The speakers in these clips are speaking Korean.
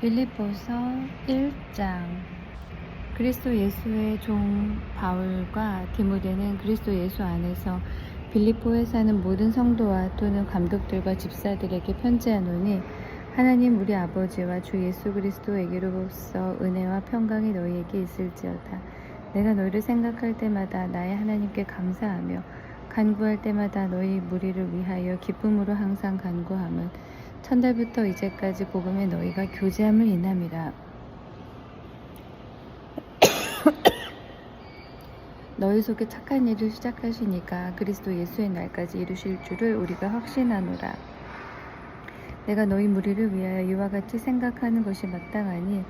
빌립보서 1장. 그리스도 예수의 종 바울과 디모데는 그리스도 예수 안에서 빌립보에 사는 모든 성도와 또는 감독들과 집사들에게 편지하노니, 하나님 우리 아버지와 주 예수 그리스도에게로부터 은혜와 평강이 너희에게 있을지어다. 내가 너희를 생각할 때마다 나의 하나님께 감사하며 간구할 때마다 너희 무리를 위하여 기쁨으로 항상 간구함은 천달부터 이제까지 복음에 너희가 교제함을 인함이라. 너희 속에 착한 일을 시작하시니까 그리스도 예수의 날까지 이루실 줄을 우리가 확신하노라. 내가 너희 무리를 위하여 이와 같이 생각하는 것이 마땅하니,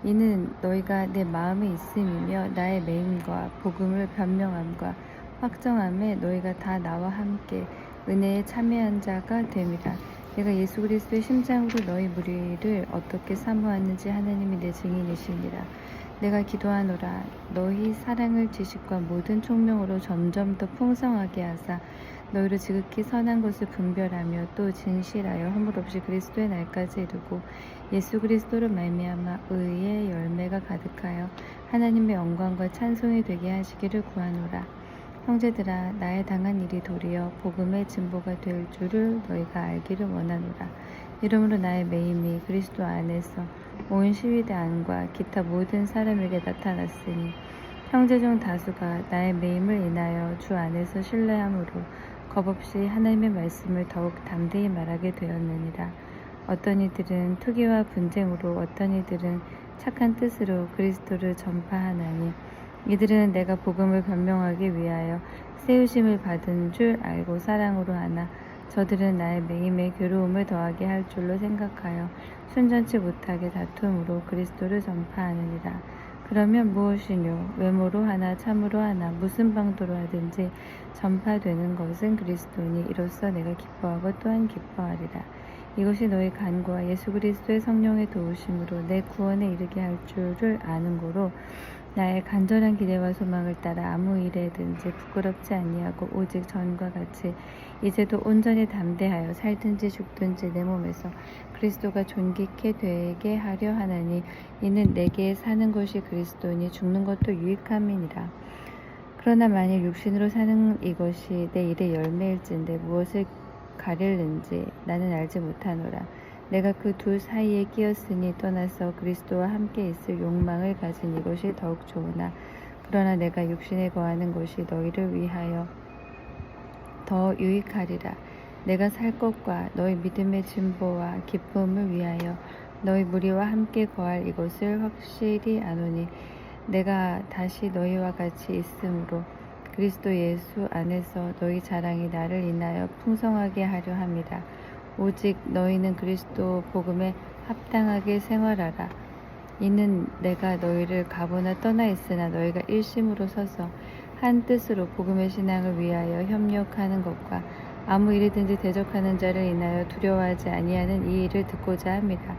이는 너희가 내 마음에 있음이며 나의 매임과 복음을 변명함과 확정함에 너희가 다 나와 함께 은혜에 참여한 자가 됨이라. 내가 예수 그리스도의 심장으로 너희 무리를 어떻게 사모하는지 하나님이 내 증인이시니라. 내가 기도하노라. 너희 사랑을 지식과 모든 총명으로 점점 더 풍성하게 하사 너희로 지극히 선한 것을 분별하며 또 진실하여 허물 없이 그리스도의 날까지 이르고 예수 그리스도로 말미암아 의의 열매가 가득하여 하나님의 영광과 찬송이 되게 하시기를 구하노라. 형제들아, 나의 당한 일이 도리어 복음의 진보가 될 줄을 너희가 알기를 원하노라. 이러므로 나의 매임이 그리스도 안에서 온 시위대 안과 기타 모든 사람에게 나타났으니, 형제 중 다수가 나의 매임을 인하여 주 안에서 신뢰함으로 겁없이 하나님의 말씀을 더욱 담대히 말하게 되었느니라. 어떤 이들은 투기와 분쟁으로, 어떤 이들은 착한 뜻으로 그리스도를 전파하나니, 이들은 내가 복음을 변명하기 위하여 세우심을 받은 줄 알고 사랑으로 하나, 저들은 나의 매임에 괴로움을 더하게 할 줄로 생각하여 순전치 못하게 다툼으로 그리스도를 전파하느니라. 그러면 무엇이뇨? 외모로 하나 참으로 하나 무슨 방도로 하든지 전파되는 것은 그리스도니, 이로써 내가 기뻐하고 또한 기뻐하리라. 이것이 너희 간구와 예수 그리스도의 성령의 도우심으로 내 구원에 이르게 할 줄을 아는 고로, 나의 간절한 기대와 소망을 따라 아무 일에든지 부끄럽지 아니하고 오직 전과 같이 이제도 온전히 담대하여 살든지 죽든지 내 몸에서 그리스도가 존귀케 되게 하려 하나니, 이는 내게 사는 것이 그리스도니 죽는 것도 유익함이니라. 그러나 만일 육신으로 사는 이것이 내 일의 열매일진데 무엇을 가릴는지 나는 알지 못하노라. 내가 그 두 사이에 끼었으니 떠나서 그리스도와 함께 있을 욕망을 가진 이것이 더욱 좋으나, 그러나 내가 육신에 거하는 것이 너희를 위하여 더 유익하리라. 내가 살 것과 너희 믿음의 진보와 기쁨을 위하여 너희 무리와 함께 거할 이것을 확실히 아노니, 내가 다시 너희와 같이 있으므로 그리스도 예수 안에서 너희 자랑이 나를 인하여 풍성하게 하려 함이라. 오직 너희는 그리스도 복음에 합당하게 생활하라. 이는 내가 너희를 가보나 떠나 있으나 너희가 일심으로 서서 한 뜻으로 복음의 신앙을 위하여 협력하는 것과 아무 일이든지 대적하는 자를 인하여 두려워하지 아니하는 이 일을 듣고자 합니다.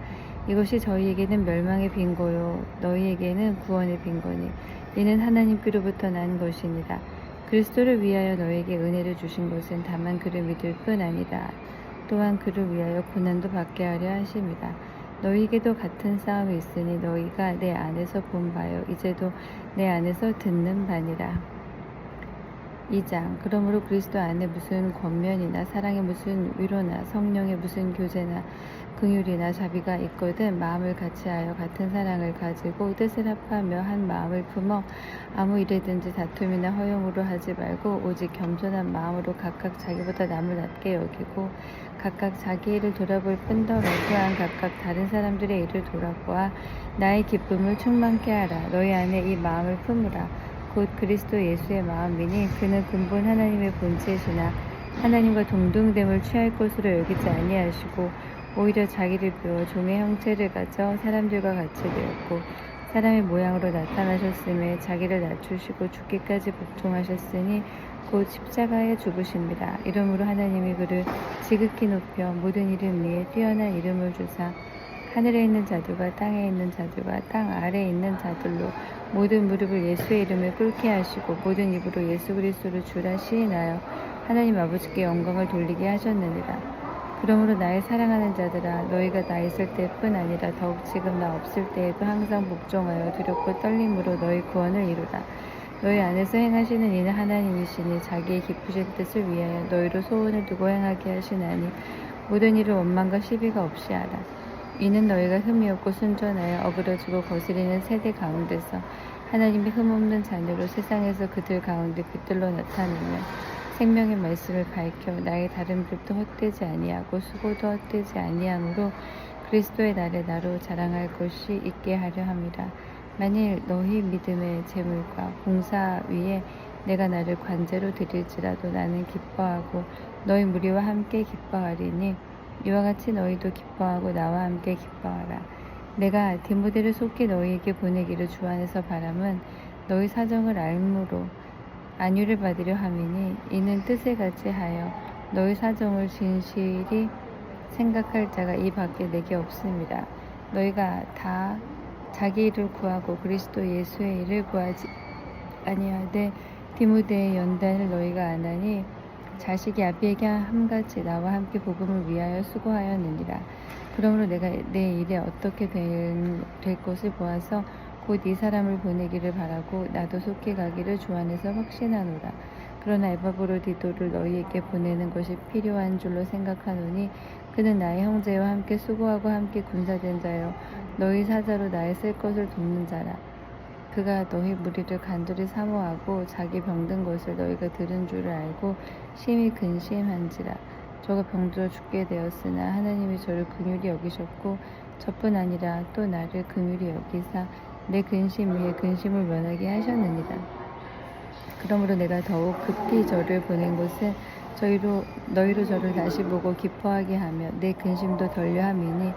이것이 저희에게는 멸망의 빈고요 너희에게는 구원의 빈고니, 이는 하나님께로부터 난 것이니라. 그리스도를 위하여 너희에게 은혜를 주신 것은 다만 그를 믿을 뿐 아니라 또한 그를 위하여 고난도 받게 하려 하심이라. 너희에게도 같은 싸움이 있으니 너희가 내 안에서 본 바요 이제도 내 안에서 듣는 바니라. 2장. 그러므로 그리스도 안에 무슨 권면이나 사랑의 무슨 위로나 성령의 무슨 교제나 긍휼이나 자비가 있거든 마음을 같이하여 같은 사랑을 가지고 뜻을 합하며 한 마음을 품어 아무 일에든지 다툼이나 허용으로 하지 말고 오직 겸손한 마음으로 각각 자기보다 남을 낮게 여기고 각각 자기 일을 돌아볼 뿐더러 또한 각각 다른 사람들의 일을 돌아보아 나의 기쁨을 충만케 하라. 너희 안에 이 마음을 품으라. 곧 그리스도 예수의 마음이니, 그는 근본 하나님의 본체시나 하나님과 동등됨을 취할 것으로 여기지 아니하시고 오히려 자기를 비워 종의 형체를 가져 사람들과 같이 되었고, 사람의 모양으로 나타나셨음에 자기를 낮추시고 죽기까지 복종하셨으니 곧 십자가에 죽으십니다. 이러므로 하나님이 그를 지극히 높여 모든 이름 위에 뛰어난 이름을 주사 하늘에 있는 자들과 땅에 있는 자들과 땅 아래에 있는 자들로 모든 무릎을 예수의 이름을 꿇게 하시고 모든 입으로 예수 그리스도를 주라 시인하여 하나님 아버지께 영광을 돌리게 하셨느니라. 그러므로 나의 사랑하는 자들아, 너희가 나 있을 때뿐 아니라 더욱 지금 나 없을 때에도 항상 복종하여 두렵고 떨림으로 너희 구원을 이루라. 너희 안에서 행하시는 이는 하나님이시니 자기의 기쁘신 뜻을 위하여 너희로 소원을 두고 행하게 하시나니 모든 일을 원망과 시비가 없이 하라. 이는 너희가 흠이 없고 순전하여 어그러지고 거스리는 세대 가운데서 하나님의 흠없는 자녀로 세상에서 그들 가운데 빛들로 나타내며 생명의 말씀을 밝혀 나의 다름들도 헛되지 아니하고 수고도 헛되지 아니하므로 그리스도의 날에 나로 자랑할 것이 있게 하려 함이라. 만일 너희 믿음의 재물과 봉사 위에 내가 나를 관제로 드릴지라도 나는 기뻐하고 너희 무리와 함께 기뻐하리니 이와 같이 너희도 기뻐하고 나와 함께 기뻐하라. 내가 디모데를 속히 너희에게 보내기를 주 안에서 바람은 너희 사정을 알므로 안위를 받으려 함이니 이는 뜻에 같이 하여 너희 사정을 진실이 생각할 자가 이 밖에 내게 없습니다. 너희가 다 자기 일을 구하고 그리스도 예수의 일을 구하지 아니하되 디모데의 연단을 너희가 안하니 자식이 아비에게 함같이 나와 함께 복음을 위하여 수고하였느니라. 그러므로 내가 내 일에 어떻게 될 것을 보아서 곧 이 사람을 보내기를 바라고 나도 속히 가기를 주 안에서 확신하노라. 그러나 에바브로디도를 너희에게 보내는 것이 필요한 줄로 생각하노니 그는 나의 형제와 함께 수고하고 함께 군사된 자여 너희 사자로 나의 쓸 것을 돕는 자라. 그가 너희 무리를 간절히 사모하고 자기 병든 것을 너희가 들은 줄을 알고 심히 근심한지라. 저가 병들어 죽게 되었으나 하나님이 저를 긍휼히 여기셨고 저뿐 아니라 또 나를 긍휼히 여기사 내 근심 위에 근심을 면하게 하셨느니라. 그러므로 내가 더욱 급히 저를 보낸 것은 너희로 저를 다시 보고 기뻐하게 하며 내 근심도 덜려 함이니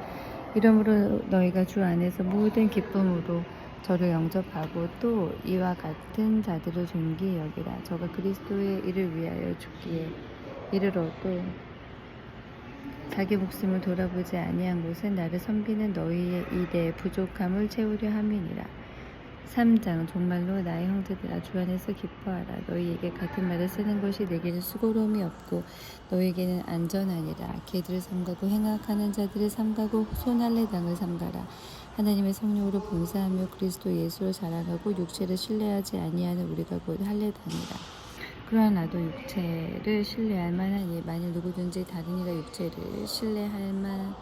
이러므로 너희가 주 안에서 모든 기쁨으로 저를 영접하고 또 이와 같은 자들을 존귀히 여기라. 저가 그리스도의 일을 위하여 죽기에 이르러도 자기 목숨을 돌아보지 아니한 것은 나를 섬기는 너희의 일에 부족함을 채우려 함이니라. 3장. 정말로 나의 형제들아, 주 안에서 기뻐하라. 너희에게 같은 말을 쓰는 것이 내게는 수고로움이 없고 너희에게는 안전하니라. 개들을 삼가고 행악하는 자들을 삼가고 손할례 당을 삼가라. 하나님의 성령으로 봉사하며 그리스도 예수를 자랑하고 육체를 신뢰하지 아니하는 우리가 곧 할례당이라. 그러나 나도 육체를 신뢰할 만하니 만일 누구든지 다른 이가 육체를 신뢰할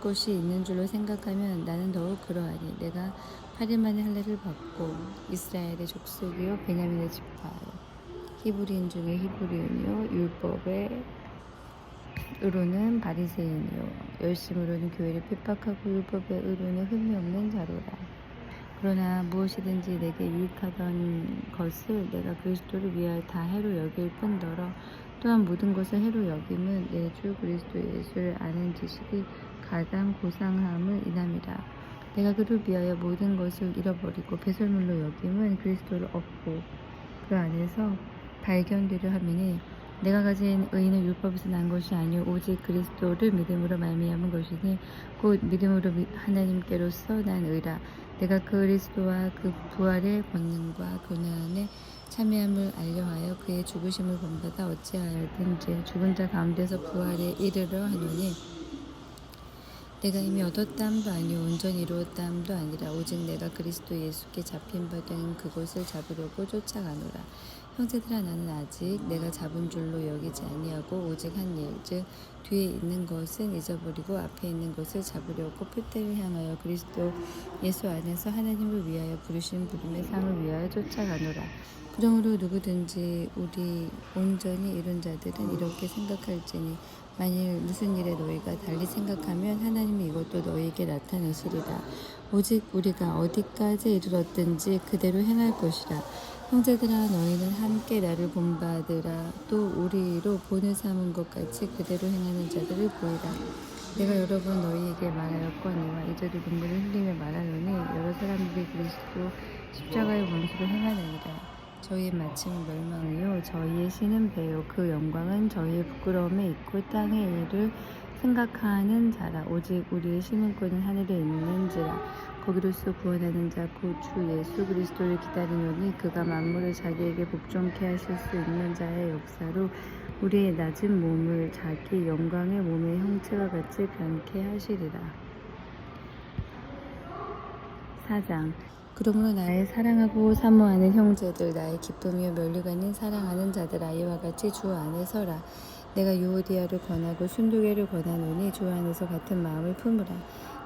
것이 있는 줄로 생각하면 나는 더욱 그러하니 내가 8일 만에 할례를 받고 이스라엘의 족속이요 베냐민의 지파요 히브리인 중에 히브리인이요 율법의 의로는 바리새인이요 열심으로는 교회를 핍박하고 율법의 의로는 흠이 없는 자로라. 그러나 무엇이든지 내게 유익하던 것을 내가 그리스도를 위하여 다 해로 여길 뿐더러 또한 모든 것을 해로 여김은 내 주 그리스도 예수를 아는 지식이 가장 고상함을 인함이라. 내가 그를 위하여 모든 것을 잃어버리고 배설물로 여김은 그리스도를 얻고 그 안에서 발견되려 함이니 내가 가진 의는 율법에서 난 것이 아니오 오직 그리스도를 믿음으로 말미암은 것이니 곧 믿음으로 하나님께로서 난 의라. 내가 그리스도와 그 부활의 권능과 고난에 참여함을 알려하여 그의 죽으심을 본받아 어찌하여든지 죽은 자 가운데서 부활에 이르러 하노니 내가 이미 얻었다함도 아니오 온전히 이루었다함도 아니라 오직 내가 그리스도 예수께 잡힌 바 된 그것을 잡으려고 쫓아가노라. 형제들아, 나는 아직 내가 잡은 줄로 여기지 아니하고 오직 한 일, 즉 뒤에 있는 것은 잊어버리고 앞에 있는 것을 잡으려고 표대를 향하여 그리스도 예수 안에서 하나님을 위하여 부르신 부름의 상을 위하여 쫓아가노라. 그러므로 누구든지 우리 온전히 이룬 자들은 이렇게 생각할지니 만일 무슨 일에 너희가 달리 생각하면 하나님이 이것도 너희에게 나타내시리라. 오직 우리가 어디까지 이르렀든지 그대로 행할 것이라. 형제들아, 너희는 함께 나를 본받으라. 또 우리로 본을 삼은 것 같이 그대로 행하는 자들을 보이라. 내가 여러 번 너희에게 말하였거니와 이제도 눈물을 흘리며 말하노니 여러 사람들이 그리스도 십자가의 원수로 행하느니라. 저희의 마침은 멸망이요 저희의 신은 배요 그 영광은 저희의 부끄러움에 있고 땅의 일을 생각하는 자라. 오직 우리의 신은권은 하늘에 있는지라. 거기로서 구원하는 자 곧 주 예수 그리스도를 기다리노니 그가 만물을 자기에게 복종케 하실 수 있는 자의 역사로 우리의 낮은 몸을 자기 영광의 몸의 형체와 같이 변케 하시리라. 4장. 그러므로 나의 사랑하고 사모하는 형제들, 나의 기쁨이요 면류관인 사랑하는 자들아, 이와 같이 주 안에 서라. 내가 유오디아를 권하고 순두개를 권하노니 주 안에서 같은 마음을 품으라.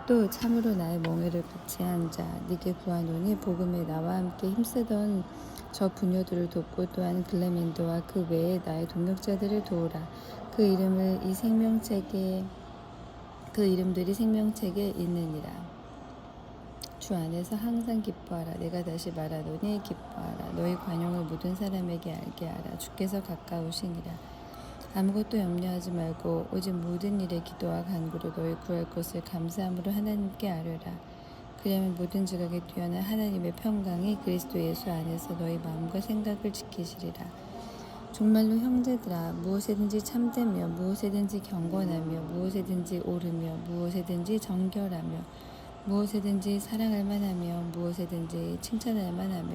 또 참으로 나의 멍에를 같이 한 자, 네게 구하노니 복음에 나와 함께 힘쓰던 저 부녀들을 돕고 또한 글레멘도와 그 외에 나의 동역자들을 도우라. 그 이름들이 생명책에 있느니라. 주 안에서 항상 기뻐하라. 내가 다시 말하노니 기뻐하라. 너희 관용을 모든 사람에게 알게 하라. 주께서 가까우시니라. 아무것도 염려하지 말고 오직 모든 일에 기도와 간구로 너희 구할 것을 감사함으로 하나님께 아뢰라. 그러면 모든 지각에 뛰어난 하나님의 평강이 그리스도 예수 안에서 너희 마음과 생각을 지키시리라. 정말로 형제들아, 무엇에든지 참되며 무엇에든지 경건하며 무엇에든지 옳으며 무엇에든지 정결하며 무엇에든지 사랑할 만하며 무엇에든지 칭찬할 만하며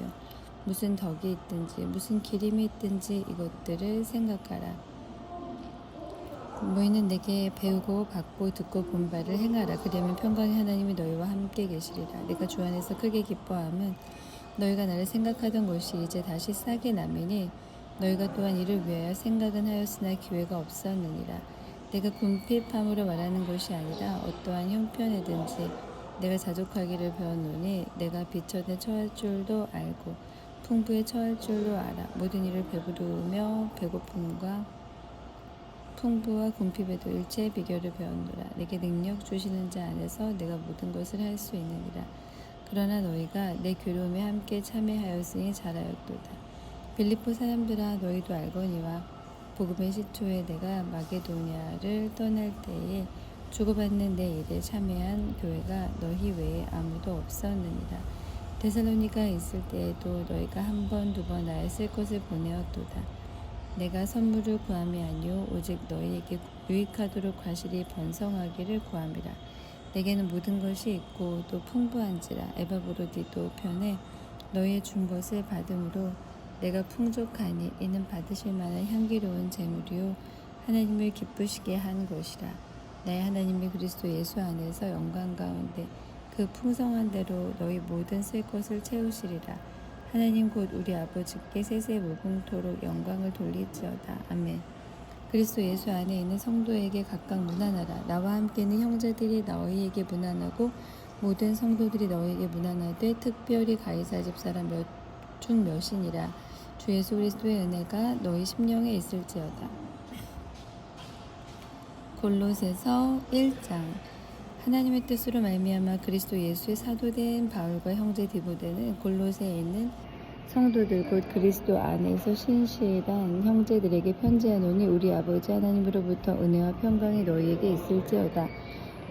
무슨 덕이 있든지 무슨 기림이 있든지 이것들을 생각하라. 너희는 내게 배우고 받고 듣고 본 바를 행하라. 그러면 평강의 하나님이 너희와 함께 계시리라. 내가 주 안에서 크게 기뻐함은 너희가 나를 생각하던 것이 이제 다시 싸게 남이니 너희가 또한 이를 위하여 생각은 하였으나 기회가 없었느니라. 내가 궁핍함으로 말하는 것이 아니라 어떠한 형편에든지 내가 자족하기를 배웠노니 내가 비천에 처할 줄도 알고 풍부에 처할 줄도 알아. 모든 일을 배부르며 배고픔과 풍부와 궁핍에도 일체의 비결을 배웠노라. 내게 능력 주시는 자 안에서 내가 모든 것을 할 수 있느니라. 그러나 너희가 내 괴로움에 함께 참여하였으니 잘하였도다. 빌립보 사람들아, 너희도 알거니와 복음의 시초에 내가 마게도니아를 떠날 때에 주고받는 내 일에 참여한 교회가 너희 외에 아무도 없었느니라. 데살로니가에 있을 때에도 너희가 한 번, 두 번 나의 쓸 것을 보내었도다. 내가 선물을 구함이 아니요 오직 너희에게 유익하도록 과실이 번성하기를 구함이라. 내게는 모든 것이 있고 또 풍부한지라. 에바브로디도 편에 너희의 준 것을 받음으로 내가 풍족하니 이는 받으실 만한 향기로운 제물이요 하나님을 기쁘시게 한 것이라. 나의 하나님이 그리스도 예수 안에서 영광 가운데 그 풍성한 대로 너희 모든 쓸 것을 채우시리라. 하나님 곧 우리 아버지께 세세 무궁토록 영광을 돌리지어다. 아멘. 그리스도 예수 안에 있는 성도에게 각각 문안하라. 나와 함께 있는 형제들이 너희에게 문안하고 모든 성도들이 너희에게 문안하되 특별히 가이사 집사람 중 몇이니라. 주 예수 그리스도의 은혜가 너희 심령에 있을지어다. 골로새서 1장. 하나님의 뜻으로 말미암아 그리스도 예수의 사도된 바울과 형제 디모데는 골로새에 있는 성도들 곧 그리스도 안에서 신실한 형제들에게 편지하노니 우리 아버지 하나님으로부터 은혜와 평강이 너희에게 있을지어다.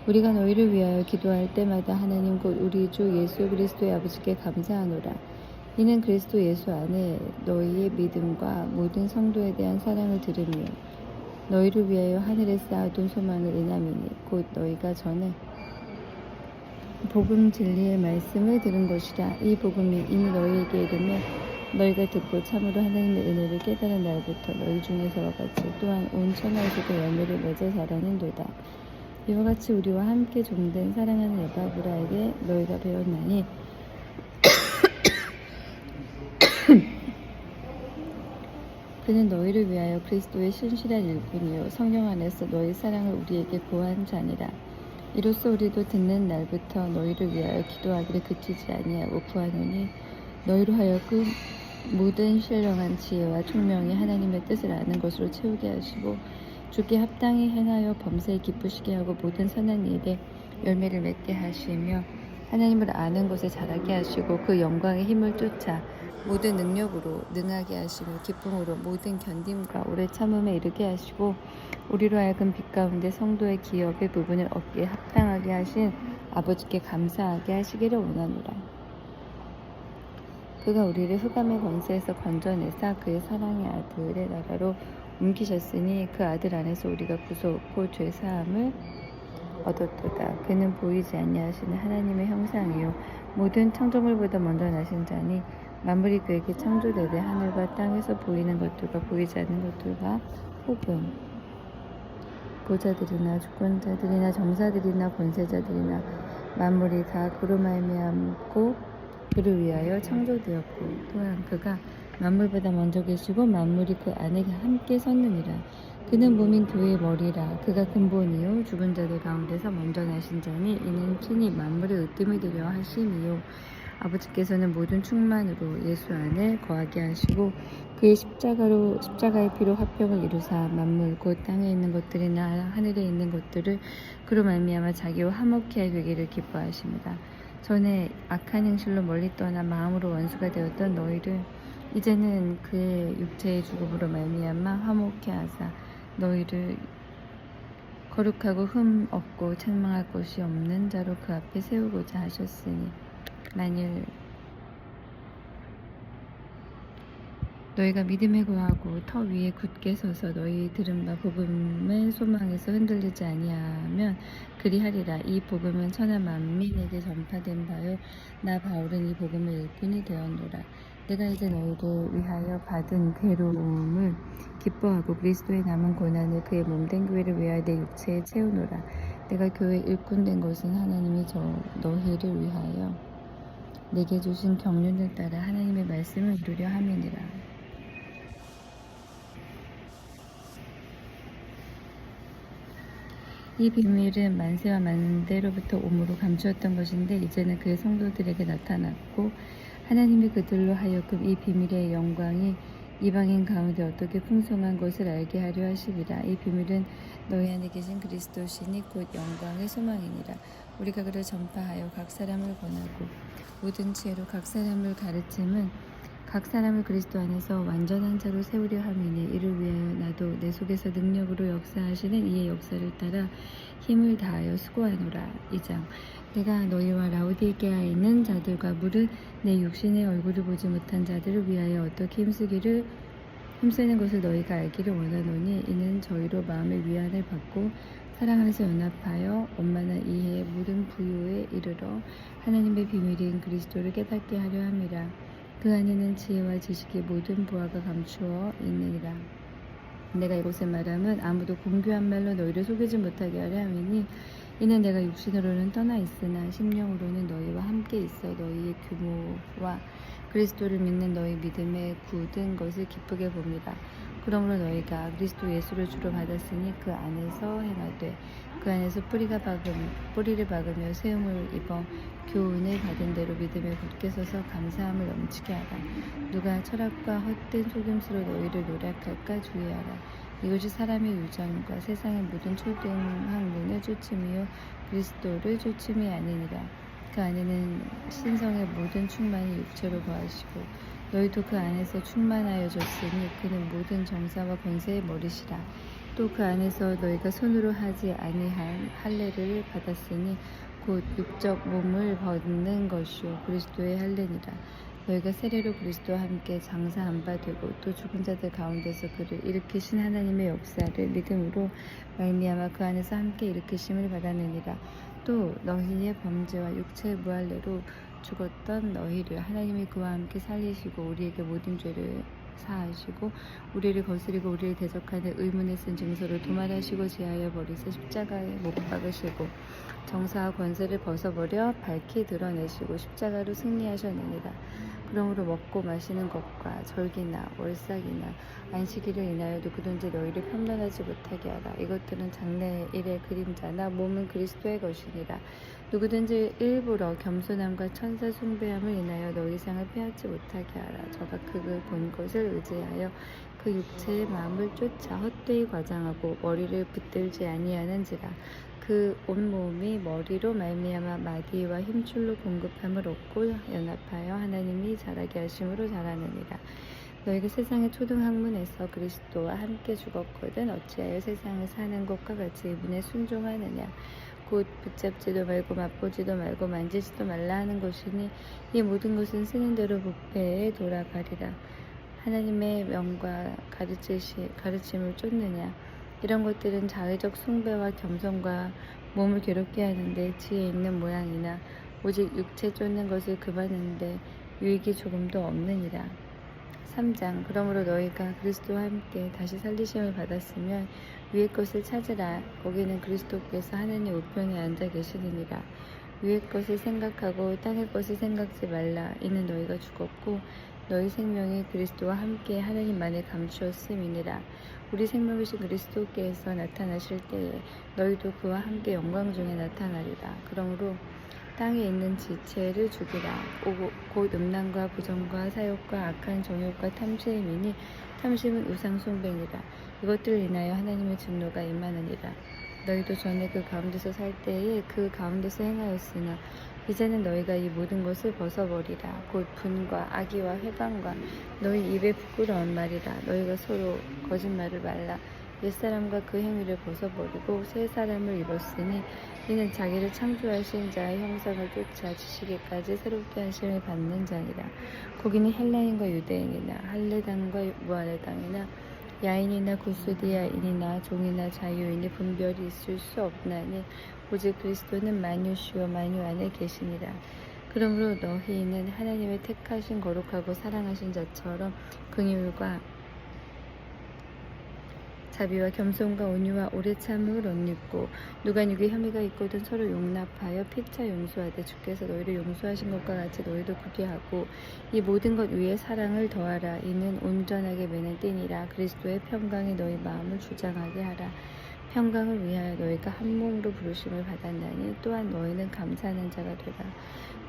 우리가 너희를 위하여 기도할 때마다 하나님 곧 우리 주 예수 그리스도의 아버지께 감사하노라. 이는 그리스도 예수 안에 너희의 믿음과 모든 성도에 대한 사랑을 들으며 너희를 위하여 하늘에 쌓아둔 소망을 인함이니 곧 너희가 전에 복음 진리의 말씀을 들은 것이라. 이 복음이 이미 너희에게 이르며 너희가 듣고 참으로 하나님의 은혜를 깨달은 날부터 너희 중에서와 같이 또한 온 천하에서도 열매를 맺어 자라는도다. 이와 같이 우리와 함께 종된 사랑하는 에바브라에게 너희가 배웠나니 그는 너희를 위하여 그리스도의 신실한 일꾼이요 성령 안에서 너희 사랑을 우리에게 고한 자니라. 이로써 우리도 듣는 날부터 너희를 위하여 기도하기를 그치지 아니하고 구하노니 너희로 하여금 모든 신령한 지혜와 총명이 하나님의 뜻을 아는 것으로 채우게 하시고 주께 합당히 행하여 범사에 기쁘시게 하고 모든 선한 일에 열매를 맺게 하시며 하나님을 아는 것에 자라게 하시고 그 영광의 힘을 쫓아 모든 능력으로 능하게 하시며 기쁨으로 모든 견딤과 오래 참음에 이르게 하시고 우리로 하여금 빛 가운데 성도의 기업의 부분을 얻기에 합당하게 하신 아버지께 감사하게 하시기를 원하노라. 그가 우리를 흑암의 권세에서 건져내사 그의 사랑의 아들의 나라로 옮기셨으니 그 아들 안에서 우리가 구속고 죄사함을 얻었도다. 그는 보이지 아니하시는 하나님의 형상이요 모든 창조물보다 먼저 나신 자니 만물이 그에게 창조되되 하늘과 땅에서 보이는 것들과 보이지 않는 것들과 혹은 보좌들이나 주권자들이나 정사들이나 권세자들이나 만물이 다 그로 말미암고 그를 위하여 창조되었고 또한 그가 만물보다 먼저 계시고 만물이 그 안에 함께 섰느니라. 그는 몸인 교회의 머리라. 그가 근본이요 죽은 자들 가운데서 먼저 나신 자니 이는 친히 만물의 으뜸이 되려 하심이요 아버지께서는 모든 충만으로 예수 안에 거하게 하시고 그의 십자가의 피로 화평을 이루사 만물 곧 땅에 있는 것들이나 하늘에 있는 것들을 그로 말미암아 자기와 화목케 하게 되기를 기뻐하십니다. 전에 악한 행실로 멀리 떠나 마음으로 원수가 되었던 너희를 이제는 그의 육체의 죽음으로 말미암아 화목케 하사 너희를 거룩하고 흠 없고 책망할 것이 없는 자로 그 앞에 세우고자 하셨으니 만일 너희가 믿음에 구하고 터 위에 굳게 서서 너희 들은 바 복음의 소망에서 흔들리지 아니하면 그리하리라. 이 복음은 천하 만민에게 전파된 바요 나 바울은 이 복음의 일꾼이 되었노라. 내가 이제 너희를 위하여 받은 괴로움을 기뻐하고 그리스도의 남은 고난을 그의 몸된 교회를 위하여 내 육체에 채우노라. 내가 교회 일꾼 된 것은 하나님이 너희를 위하여 내게 주신 경륜을 따라 하나님의 말씀을 이루려 함이니라. 이 비밀은 만세와 만대로부터 오므로 감추었던 것인데 이제는 그의 성도들에게 나타났고 하나님이 그들로 하여금 이 비밀의 영광이 이방인 가운데 어떻게 풍성한 것을 알게 하려 하시리라. 이 비밀은 너희 안에 계신 그리스도시니 곧 영광의 소망이니라. 우리가 그를 전파하여 각 사람을 권하고 모든 지혜로 각 사람을 가르침은 각 사람을 그리스도 안에서 완전한 자로 세우려 함이니 이를 위하여 나도 내 속에서 능력으로 역사하시는 이의 역사를 따라 힘을 다하여 수고하노라. 2장 내가 너희와 라오디게아에 있는 자들과 무릇 내 육신의 얼굴을 보지 못한 자들을 위하여 어떻게 힘쓰는 것을 너희가 알기를 원하노니 이는 저희로 마음의 위안을 받고 사랑 안에서 연합하여 원만한 이해의 모든 부요에 이르러 하나님의 비밀인 그리스도를 깨닫게 하려 함이라. 그 안에는 지혜와 지식의 모든 부하가 감추어 있느니라. 내가 이곳에 말함은 아무도 공교한 말로 너희를 속이지 못하게 하려 함이니 이는 내가 육신으로는 떠나 있으나 심령으로는 너희와 함께 있어 너희의 규모와 그리스도를 믿는 너희 믿음에 굳은 것을 기쁘게 봅니다. 그러므로 너희가 그리스도 예수를 주로 받았으니 그 안에서 행하되 그 안에서 뿌리를 박으며 세움을 입어 교훈을 받은 대로 믿음에 굳게 서서 감사함을 넘치게 하라. 누가 철학과 헛된 속임수로 너희를 노략할까 주의하라. 이것이 사람의 유전과 세상의 모든 초등학문을 쫓음이요 그리스도를 쫓음이 아니니라. 그 안에는 신성의 모든 충만이 육체로 거하시고 너희도 그 안에서 충만하여졌으니 그는 모든 정사와 권세의 머리시라. 또 그 안에서 너희가 손으로 하지 아니한 할례를 받았으니 곧 육적 몸을 벗는 것이요 그리스도의 할례니라. 너희가 세례로 그리스도와 함께 장사한 바 되고 또 죽은 자들 가운데서 그를 일으키신 하나님의 역사를 믿음으로 말미암아 그 안에서 함께 일으키심을 받았느니라. 또 너희의 범죄와 육체의 무할례로 죽었던 너희를 하나님이 그와 함께 살리시고 우리에게 모든 죄를 사하시고 우리를 거스리고 우리를 대적하는 의문에 쓴 증서를 도말하시고 제하여 버리사 십자가에 못 박으시고 정사와 권세를 벗어버려 밝히 드러내시고 십자가로 승리하셨느니라. 그러므로 먹고 마시는 것과 절기나 월삭이나 안식일을 인하여 누구든지 너희를 편만하지 못하게 하라. 이것들은 장래일의 그림자나 몸은 그리스도의 것이니라. 누구든지 일부러 겸손함과 천사 숭배함을 인하여 너희 상을 빼앗지 못하게 하라. 저가 그를 본 것을 의지하여 그 육체의 마음을 쫓아 헛되이 과장하고 머리를 붙들지 아니하는지라. 그 온몸이 머리로 말미암아 마디와 힘줄로 공급함을 얻고 연합하여 하나님이 자라게 하심으로 자라느니라. 너희가 세상의 초등학문에서 그리스도와 함께 죽었거든 어찌하여 세상을 사는 것과 같이 이분에 순종하느냐. 곧 붙잡지도 말고 맛보지도 말고 만지지도 말라 하는 것이니 이 모든 것은 쓰는 대로 부패에 돌아가리라. 하나님의 명과 가르침을 쫓느냐. 이런 것들은 자의적 숭배와 겸손과 몸을 괴롭게 하는데 지혜 있는 모양이나 오직 육체 쫓는 것을 금하는데 유익이 조금도 없느니라. 3장. 그러므로 너희가 그리스도와 함께 다시 살리심을 받았으면 위의 것을 찾으라. 거기는 그리스도께서 하느님 우편에 앉아 계시느니라. 위의 것을 생각하고 땅의 것을 생각지 말라. 이는 너희가 죽었고 너희 생명이 그리스도와 함께 하느님 안에 감추었음이니라. 우리 생명이신 그리스도께서 나타나실 때에 너희도 그와 함께 영광 중에 나타나리라. 그러므로 땅에 있는 지체를 죽이라. 곧 음란과 부정과 사욕과 악한 정욕과 탐심이니 탐심은 우상 숭배니라. 이것들을 인하여 하나님의 진노가 임하느니라. 너희도 전에 그 가운데서 살 때에 그 가운데서 행하였으나 이제는 너희가 이 모든 것을 벗어버리라. 곧 분과 악의와 회방과 너희 입에 부끄러운 말이라. 너희가 서로 거짓말을 말라. 옛사람과 그 행위를 벗어버리고 새 사람을 입었으니 이는 자기를 창조하신 자의 형상을 쫓아 지시기까지 새롭게 하심을 받는 자니라. 거기는 헬라인과 유대인이나 할례당과 무할례당이나 야인이나 구스디아인이나 종이나 자유인이 분별이 있을 수 없나니 오직 그리스도는 만유시요 만유 안에 계시니라. 그러므로 너희는 하나님의 택하신 거룩하고 사랑하신 자처럼 긍휼과 자비와 겸손과 온유와 오래 참음을 옷 입고 누가 누구의 혐의가 있거든 서로 용납하여 피차 용서하되 주께서 너희를 용서하신 것과 같이 너희도 그렇게 하고 이 모든 것 위에 사랑을 더하라. 이는 온전하게 매는 띠니라. 그리스도의 평강이 너희 마음을 주장하게 하라. 평강을 위하여 너희가 한 몸으로 부르심을 받았나니 또한 너희는 감사하는 자가 되라.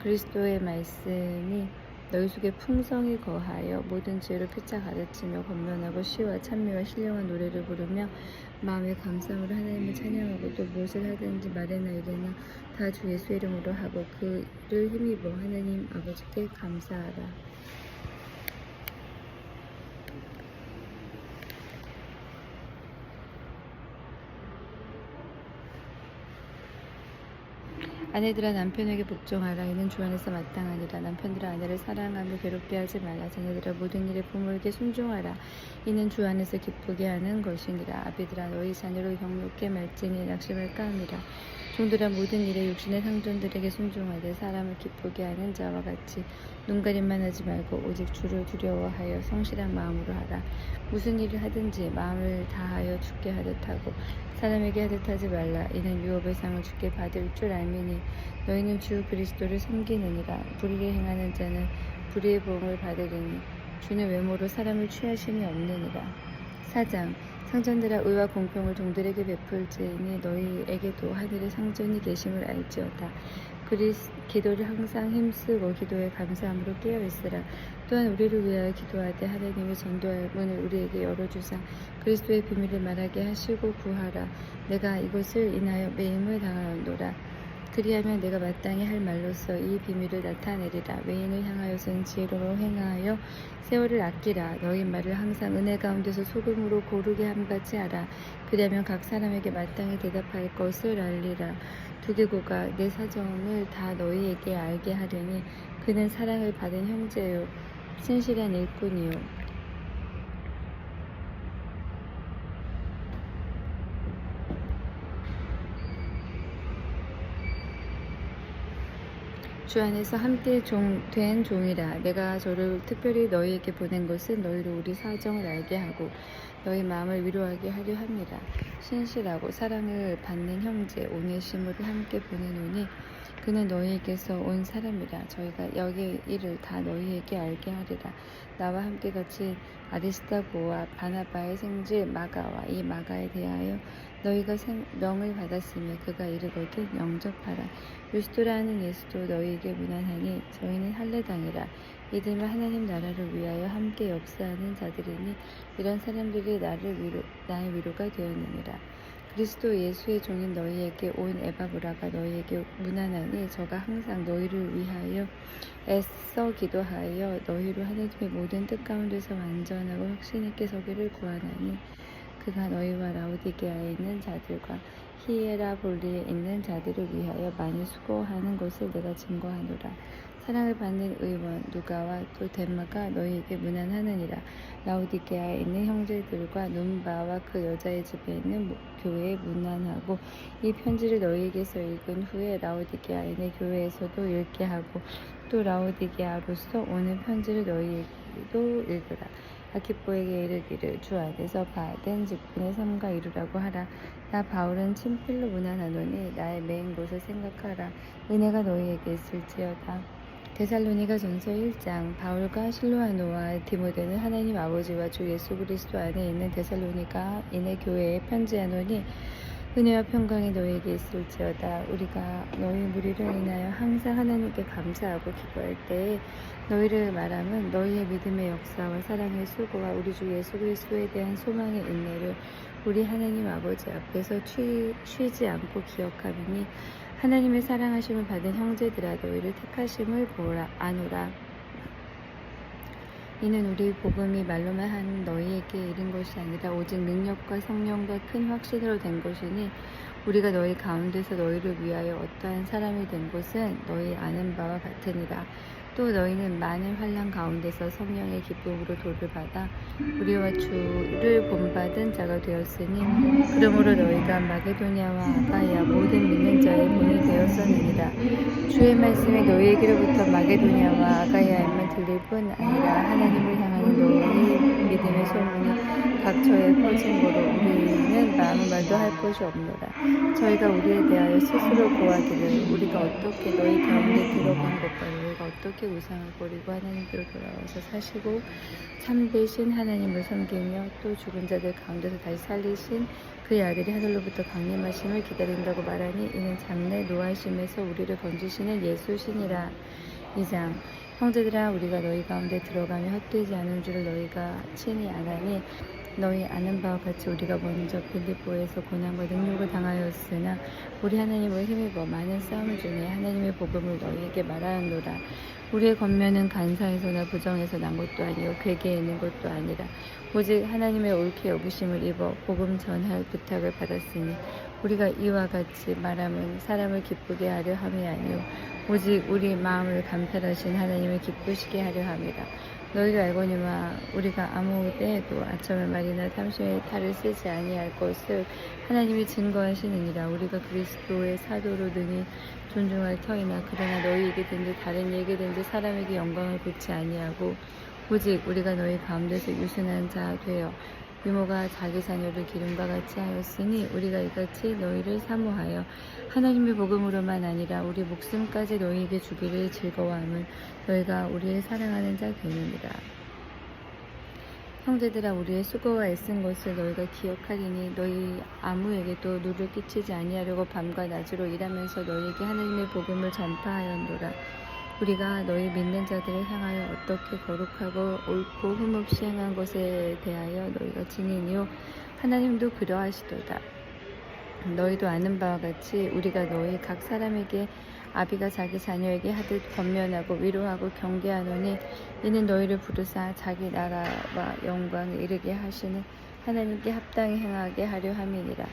그리스도의 말씀이 너희 속에 풍성히 거하여 모든 지혜로 피차 가르치며 권면하고 시와 찬미와 신령한 노래를 부르며 마음의 감사함으로 하나님을 찬양하고 또 무엇을 하든지 말이나 이르나 다 주 예수 이름으로 하고 그를 힘입어 하나님 아버지께 감사하라. 아내들아 남편에게 복종하라. 이는 주 안에서 마땅하니라. 남편들아 아내를 사랑하며 괴롭게 하지 말라. 자녀들아 모든 일에 부모에게 순종하라. 이는 주 안에서 기쁘게 하는 것이니라. 아비들아 너희 자녀를 경욕게 말지니 낙심할까 함이라. 종들아 모든 일에 육신의 상전들에게 순종하되 사람을 기쁘게 하는 자와 같이 눈가림만 하지 말고 오직 주를 두려워하여 성실한 마음으로 하라. 무슨 일을 하든지 마음을 다하여 주께 하듯 하고 사람에게 하듯 하지 말라. 이는 유업의 상을 주께 받을 줄 알미니 너희는 주 그리스도를 섬기느니라. 불의를 행하는 자는 불의의 보응을 받으리니 주는 외모로 사람을 취하심이 없느니라. 4장. 상전들아 의와 공평을 종들에게 베풀지니 너희에게도 하늘의 상전이 계심을 알지어다. 기도를 항상 힘쓰고 기도에 감사함으로 깨어있으라. 또한 우리를 위하여 기도하되 하나님의 전도할 문을 우리에게 열어주사 그리스도의 비밀을 말하게 하시고 구하라. 내가 이것을 인하여 매임을 당하였노라. 그리하면 내가 마땅히 할 말로써 이 비밀을 나타내리라. 외인을 향하여서는 지혜로 행하여 세월을 아끼라. 너희 말을 항상 은혜 가운데서 소금으로 고르게 함같이 하라. 그리하면 각 사람에게 마땅히 대답할 것을 알리라. 두개고가 내 사정을 다 너희에게 알게 하려니 그는 사랑을 받은 형제요 신실한 일꾼이요 주 안에서 함께 된 종이라. 내가 저를 특별히 너희에게 보낸 것은 너희로 우리 사정을 알게 하고 너희 마음을 위로하게 하려 합니다. 신실하고 사랑을 받는 형제 오네시모를 함께 보내노니 그는 너희에게서 온 사람이라. 저희가 여기 일을 다 너희에게 알게 하리라. 나와 함께 같이 아리스타고와 바나바의 생질 마가와 이 마가에 대하여 너희가 명을 받았으며 그가 이르거든 영접하라. 유스도라는 예수도 너희에게 무난하니 저희는 할례당이라. 이들만 하나님 나라를 위하여 함께 역사하는 자들이니 이런 사람들이 나의 위로가 되었느니라. 그리스도 예수의 종인 너희에게 온 에바브라가 너희에게 무난하니 저가 항상 너희를 위하여 애써 기도하여 너희로 하나님의 모든 뜻 가운데서 완전하고 확신 있게 서기를 구하나니 그가 너희와 라오디게아에 있는 자들과 히에라볼리에 있는 자들을 위하여 많이 수고하는 것을 내가 증거하노라. 사랑을 받는 의원 누가와 또 데마가 너희에게 문안하느니라. 라오디게아에 있는 형제들과 눈바와 그 여자의 집에 있는 교회에 문안하고, 이 편지를 너희에게서 읽은 후에 라오디게아에 있는 교회에서도 읽게 하고, 또 라오디게아로서 오는 편지를 너희에게도 읽으라. 아키포에게 이르기를 주 안에서 받은 직분의 삶과 이루라고 하라. 나 바울은 친필로 문안하노니 나의 메인 곳을 생각하라. 은혜가 너희에게 있을지어다. 데살로니가 전서 1장. 바울과 실로아노와 디모데는 하나님 아버지와 주 예수 그리스도 안에 있는 데살로니가 인의 교회에 편지하노니, 은혜와 평강이 너희에게 있을지어다. 우리가 너희 무리를 인하여 항상 하나님께 감사하고 기도할 때에 너희를 말함은 너희의 믿음의 역사와 사랑의 수고와 우리 주 예수 그리스도에 대한 소망의 인내를 우리 하나님 아버지 앞에서 쉬지 않고 기억하느니, 하나님의 사랑하심을 받은 형제들아 너희를 택하심을 아노라. 이는 우리 복음이 말로만 한 너희에게 이른 것이 아니라 오직 능력과 성령과 큰 확신으로 된 것이니, 우리가 너희 가운데서 너희를 위하여 어떠한 사람이 된 것은 너희 아는 바와 같으니라. 또 너희는 많은 환난 가운데서 성령의 기쁨으로 도를 받아 우리와 주를 본받은 자가 되었으니, 그러므로 너희가 마게도냐와 아가야 모든 믿는 자의 본이 되었었느니라. 주의 말씀이 너희에게로부터 마게도냐와 아가야에만 들릴 뿐 아니라 하나님을 향하는 너희 믿음의 소문이 각처에 퍼진 거로 우리는 아무 말도 할 것이 없노라. 저희가 우리에 대하여 스스로 고하기를, 우리가 어떻게 너희 가운데 들어간 것과 너희가 어떻게 우상을 버리고 하나님께로 돌아와서 사시고 참되신 하나님을 섬기며 또 죽은 자들 가운데서 다시 살리신 그의 아들이 하늘로부터 강림하심을 기다린다고 말하니, 이는 장래 노하심에서 우리를 건지시는 예수시니라. 2장. 형제들아, 우리가 너희 가운데 들어가며 헛되지 않은 줄을 너희가 친히 아나니, 너희 아는 바와 같이 우리가 먼저 빌립보에서 고난과 능욕을 당하였으나 우리 하나님을 힘입어 많은 싸움 중에 하나님의 복음을 너희에게 말하노라. 우리의 권면은 간사에서나 부정에서 난 것도 아니요 괴계에 있는 것도 아니라 오직 하나님의 옳게 여기심을 입어 복음 전할 부탁을 받았으니, 우리가 이와 같이 말함은 사람을 기쁘게 하려 함이 아니요 오직 우리 마음을 감찰하신 하나님을 기쁘시게 하려 함이라. 너희가 알거니와 우리가 아무 때에도 아첨의 말이나 탐심의 탈을 쓰지 아니할 것을 하나님이 증거하시느니라. 우리가 그리스도의 사도로 능히 존중할 터이나, 그러나 너희에게든지 다른 얘기든지 사람에게 영광을 붓지 아니하고 오직 우리가 너희 가운데서 유순한 자 되어 유모가 자기 자녀를 기름과 같이 하였으니, 우리가 이같이 너희를 사모하여 하나님의 복음으로만 아니라 우리 목숨까지 너희에게 주기를 즐거워함은 너희가 우리를 사랑하는 자 되느니라. 형제들아, 우리의 수고와 애쓴 것을 너희가 기억하리니, 너희 아무에게도 누를 끼치지 아니하려고 밤과 낮으로 일하면서 너희에게 하나님의 복음을 전파하였노라. 우리가 너희 믿는 자들을 향하여 어떻게 거룩하고 옳고 흠없이 행한 것에 대하여 너희가 증인이요 하나님도 그러하시도다. 너희도 아는 바와 같이 우리가 너희 각 사람에게 아비가 자기 자녀에게 하듯 권면하고 위로하고 경계하노니, 이는 너희를 부르사 자기 나라와 영광을 이르게 하시는 하나님께 합당히 행하게 하려 함이니라.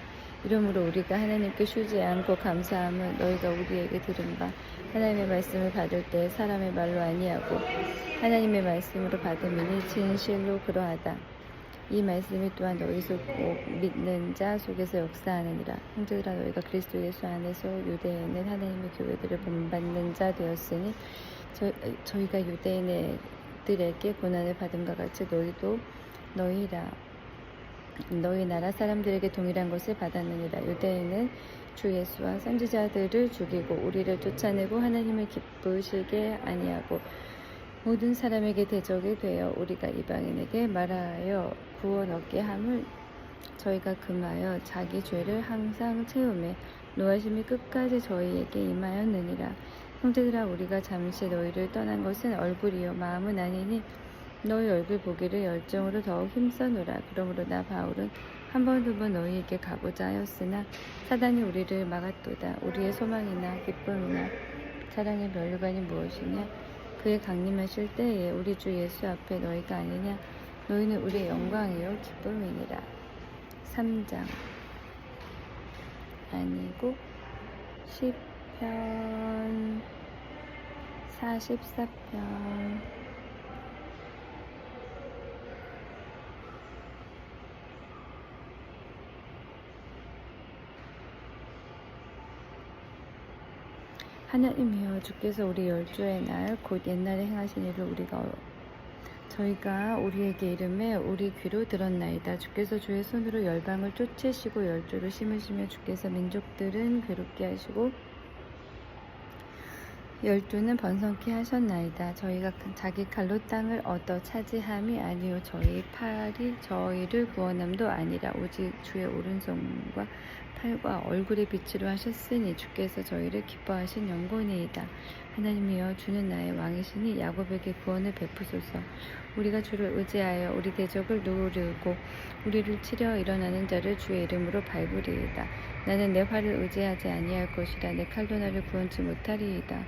이러므로 우리가 하나님께 쉬지 않고 감사함은 너희가 우리에게 들은 바 하나님의 말씀을 받을 때 사람의 말로 아니하고 하나님의 말씀으로 받음이니 진실로 그러하다. 이 말씀이 또한 너희 속 믿는 자 속에서 역사하느니라. 형제들아, 너희가 그리스도 예수 안에서 유대에 있는 하나님의 교회들을 본받는 자 되었으니, 저희가 유대인들에게 고난을 받음과 같이 너희도 너희 나라 사람들에게 동일한 것을 받았느니라. 유대인은 주 예수와 선지자들을 죽이고 우리를 쫓아내고 하나님을 기쁘시게 아니하고 모든 사람에게 대적이 되어 우리가 이방인에게 말하여 구원 얻게 함을 저희가 금하여 자기 죄를 항상 채우매 노하심이 끝까지 저희에게 임하였느니라. 형제들아, 우리가 잠시 너희를 떠난 것은 얼굴이요 마음은 아니니, 너희 얼굴 보기를 열정으로 더욱 힘써노라. 그러므로 나 바울은 한 번 두 번 너희에게 가고자 하였으나 사단이 우리를 막았도다. 우리의 소망이나 기쁨이나 사랑의 면류관이 무엇이냐? 그의 강림하실 때에 우리 주 예수 앞에 너희가 아니냐? 너희는 우리의 영광이요 기쁨이니라. 3장. 아니고 시편 44편. 하나님이여, 주께서 우리 열주의 날 곧 옛날에 행하신 일을 저희가 우리에게 이름에 우리 귀로 들었나이다. 주께서 주의 손으로 열방을 쫓으시고 열주를 심으시며 주께서 민족들은 괴롭게 하시고 열두는 번성케 하셨나이다. 저희가 자기 칼로 땅을 얻어 차지함이 아니요 저희 팔이 저희를 구원함도 아니라 오직 주의 오른손과 팔과 얼굴의 빛으로 하셨으니 주께서 저희를 기뻐하신 영광이이다. 하나님이여, 주는 나의 왕이시니 야곱에게 구원을 베푸소서. 우리가 주를 의지하여 우리 대적을 누르고 우리를 치려 일어나는 자를 주의 이름으로 밟으리이다. 나는 내 활을 의지하지 아니할 것이라. 내 칼도 나를 구원치 못하리이다.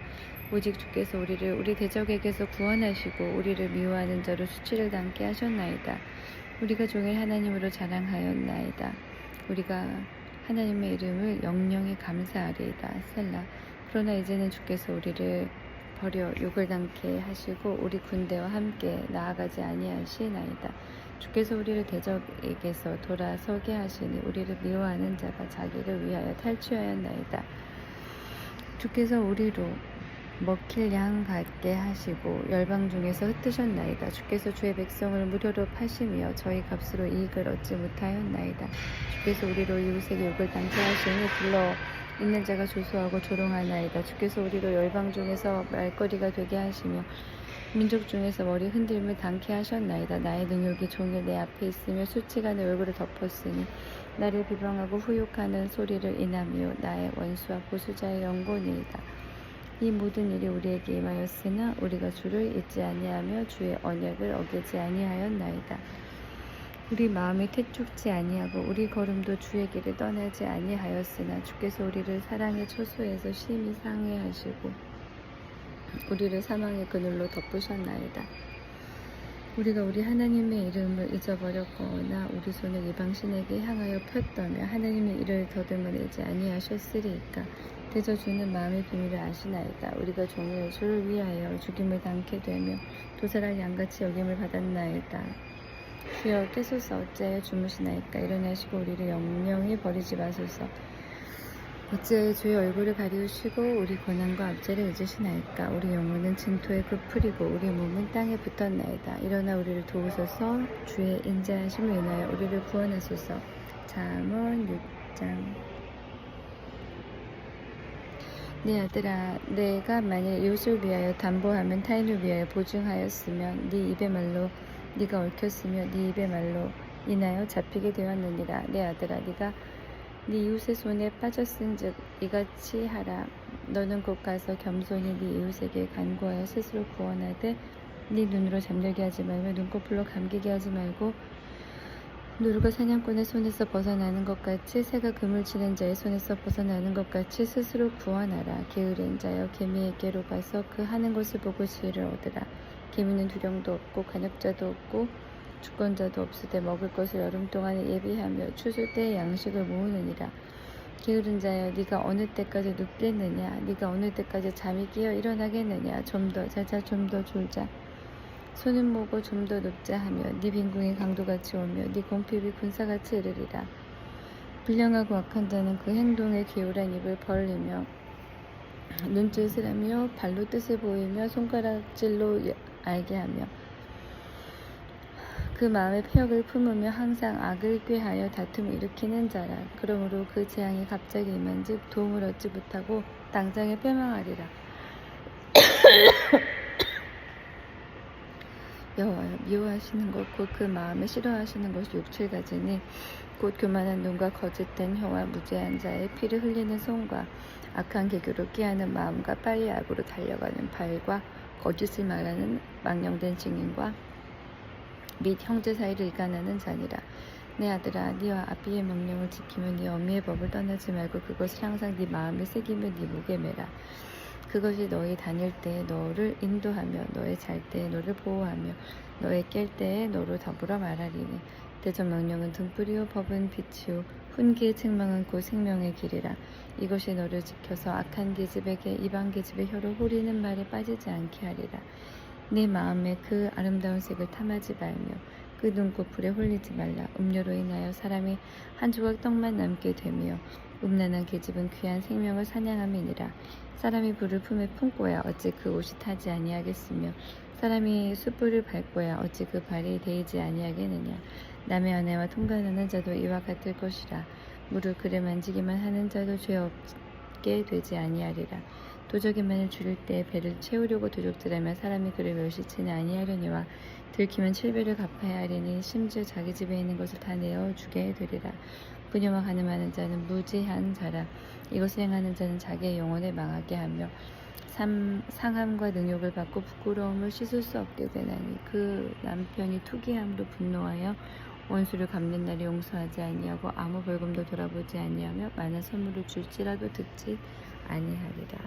오직 주께서 우리를 우리 대적에게서 구원하시고 우리를 미워하는 자로 수치를 당케 하셨나이다. 우리가 종일 하나님으로 자랑하였나이다. 우리가 하나님의 이름을 영영히 감사하리이다. 셀라. 그러나 이제는 주께서 우리를 버려 욕을 당케 하시고 우리 군대와 함께 나아가지 아니하시나이다. 주께서 우리를 대적에게서 돌아서게 하시니 우리를 미워하는 자가 자기를 위하여 탈취하였나이다. 주께서 우리로 먹힐 양 같게 하시고 열방 중에서 흩으셨나이다. 주께서 주의 백성을 무료로 파시며 저희 값으로 이익을 얻지 못하였나이다. 주께서 우리로 이웃에게 욕을 당케 하시니 불러 있는 자가 조소하고 조롱하나이다. 주께서 우리로 열방 중에서 말거리가 되게 하시며 민족 중에서 머리 흔들며 당케 하셨나이다. 나의 능욕이 종일 내 앞에 있으며 수치가 내 얼굴을 덮었으니 나를 비방하고 후욕하는 소리를 인하며 나의 원수와 보수자의 영혼이이다. 이 모든 일이 우리에게 임하였으나 우리가 주를 잊지 아니하며 주의 언약을 어기지 아니하였나이다. 우리 마음이 태축지 아니하고 우리 걸음도 주의 길을 떠나지 아니하였으나 주께서 우리를 사랑의 초소에서 심히 상해하시고 우리를 사망의 그늘로 덮으셨나이다. 우리가 우리 하나님의 이름을 잊어버렸거나 우리 손을 이방신에게 향하여 폈다며 하나님의 일을 더듬어내지 아니하셨으리이까. 대저 주는 마음의 비밀을 아시나이다. 우리가 종일 주를 위하여 죽임을 당케 되며 도살할 양같이 여김을 받았나이다. 주여, 깨소서. 어찌하여 주무시나이까. 일어나시고 우리를 영영히 버리지 마소서. 어찌하여 주의 얼굴을 가리우시고 우리 고난과 압제를 잊으시나이까. 우리 영혼은 진토에 부풀이고 우리 몸은 땅에 붙었나이다. 일어나 우리를 도우소서. 주의 인자하심을 인하여 우리를 구원하소서. 잠언 6장. 내 아들아, 내가 만일 이웃을 위하여 담보하면 타인을 위하여 보증하였으면 네 입의 말로 네가 얽혔으며 네 입의 말로 인하여 잡히게 되었느니라. 내 아들아, 네가 네 이웃의 손에 빠졌은즉 이같이 하라. 너는 곧 가서 겸손히 네 이웃에게 간구하여 스스로 구원하되 네 눈으로 잠들게 하지 말며 눈꺼풀로 감기게 하지 말고 누르가 사냥꾼의 손에서 벗어나는 것 같이 새가 그물 치는 자의 손에서 벗어나는 것 같이 스스로 구원하라. 게으른 자여, 개미에게로 가서 그 하는 것을 보고 지혜를 얻으라. 개미는 두령도 없고 간역자도 없고 주권자도 없으되 먹을 것을 여름 동안에 예비하며 추수 때에 양식을 모으느니라. 게으른 자여, 네가 어느 때까지 눕겠느냐. 네가 어느 때까지 잠이 끼어 일어나겠느냐. 좀 더 자자, 좀 더 졸자. 손은 모고 좀 더 눕자 하며 네 빈궁이 강도같이 오며 네 궁핍이 군사같이 이르리라. 불량하고 악한 자는 그 행동에 기울한 입을 벌리며 눈짓을 하며 발로 뜻을 보이며 손가락질로 알게 하며 그 마음에 패역을 품으며 항상 악을 꾀하여 다툼을 일으키는 자라. 그러므로 그 재앙이 갑자기 임한즉 도움을 얻지 못하고 당장에 패망하리라. 여호와여, 미워하시는 것 곧 그 마음에 싫어하시는 것이 6-7가지니 곧 교만한 눈과 거짓된 혀와 무죄한 자의 피를 흘리는 손과 악한 계교로 끼하는 마음과 빨리 악으로 달려가는 발과 거짓을 말하는 망령된 증인과 및 형제 사이를 이간하는 자니라. 내 아들아, 네와 아비의 명령을 지키며 네 어미의 법을 떠나지 말고 그것을 항상 네 마음에 새기며 네 목에 매라. 그것이 너희 다닐 때에 너를 인도하며 너의 잘 때에 너를 보호하며 너의 깰 때에 너로 더불어 말하리니. 대저 명령은 등불이요 법은 빛이요 훈계의 책망은 곧 생명의 길이라. 이것이 너를 지켜서 악한 계집에게 이방 계집의 혀로 후리는 말에 빠지지 않게 하리라. 네 마음에 그 아름다운 색을 탐하지 말며 그 눈꺼풀에 홀리지 말라. 음료로 인하여 사람이 한 조각 떡만 남게 되며 음란한 계집은 귀한 생명을 사냥함이니라. 사람이 불을 품에 품고야 어찌 그 옷이 타지 아니하겠으며 사람이 숯불을 밟고야 어찌 그 발이 데이지 아니하겠느냐. 남의 아내와 통관하는 자도 이와 같을 것이라. 물을 그를 만지기만 하는 자도 죄 없게 되지 아니하리라. 도적이만을 줄일 때 배를 채우려고 도적질하며 사람이 그를 멸시치는 아니하려니와 들키면 7배를 갚아야 하리니 심지어 자기 집에 있는 것을 다 내어주게 되리라. 분유와 가늠하는 자는 무지한 자라. 이것을 행하는 자는 자기의 영혼을 망하게 하며 상함과 능욕을 받고 부끄러움을 씻을 수 없게 되나니 그 남편이 투기함으로 분노하여 원수를 갚는 날에 용서하지 아니하고 아무 벌금도 돌아보지 아니하며 많은 선물을 줄지라도 듣지 아니하리라.